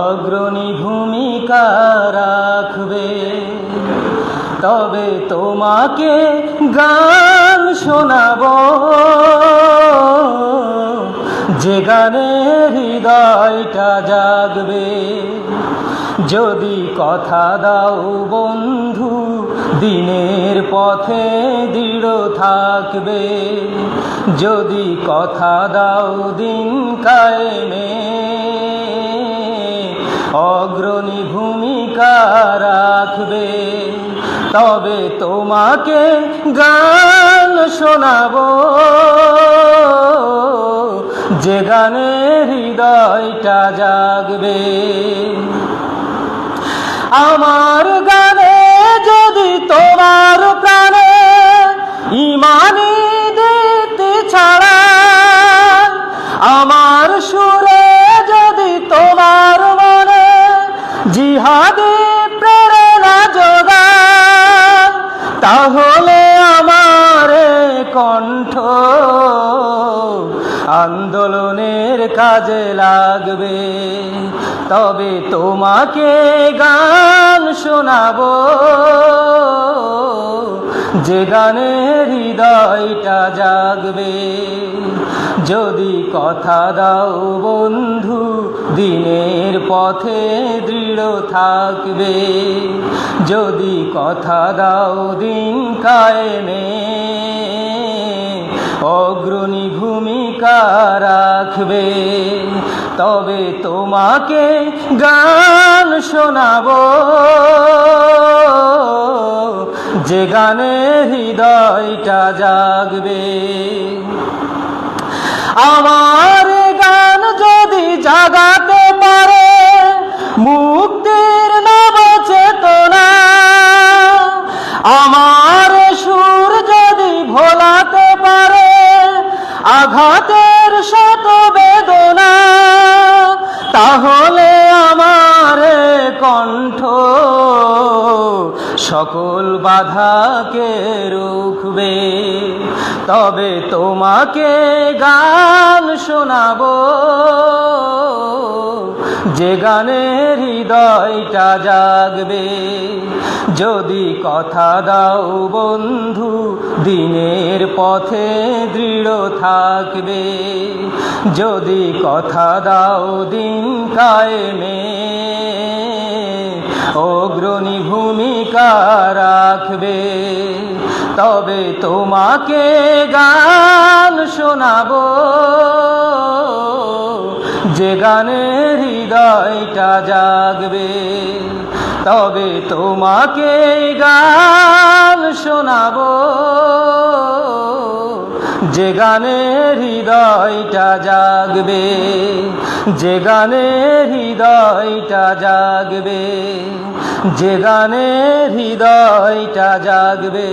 অগ্রণী ভূমিকা রাখবে। তবে তোমাকে গান শোনাবো, যে গানে হৃদয়টা জাগবে। যদি কথা দাও বন্ধু, দিনের পথে দৃঢ় থাকবে। যদি কথা দাও দিন কায়েমে, অগ্রণী ভূমিকা রাখবে। তবে তোমাকে গান শোনাবো, যে গানে হৃদয়টা জাগবে। আমার গানে যদি তোমার প্রাণে ইমানি দিতে ছাড়া, আমার সুরে যদি তোমার মনে জিহাদি প্রেরণা যোগায়, তাহলে আমার কণ্ঠ আন্দোলনের কাজে লাগবে। তবে তোমাকে গান শোনাবো, যে গানে হৃদয়টা জাগবে। যদি কথা দাও বন্ধু, দিনের পথে দৃঢ় থাকবে। যদি কথা দাও দিন কায়েমে, অগ্রণী ভূমিকা রাখবে। তবে তোমাকে গান শোনাবো, যে গানে হৃদয়টা জাগবে। আমার গান যদি জাগাতে পারে মুক্তির নব চেতনা, আমার সুর যদি ভোলাতে পারে আঘাতের শত বেদনা, তাহলে আমার কণ্ঠ সকল বাধাকে রুখবে। তবে তোমাকে গান শোনাবো, যে গানে হৃদয়টা জাগবে। যদি কথা দাও বন্ধু, দিনের পথে দৃঢ় থাকবে। যদি কথা দাও দিন কায়েমে, অগ্রণী ভূমিকা রাখবে। তবে তোমাকে গান শোনাবো, যে গানে হৃদয়টা জাগবে। তবে তোমাকে গান শোনাবো, যে গানে হৃদয়টা জাগবে। যে গানে হৃদয়টা জাগবে। যে গানে হৃদয়টা জাগবে।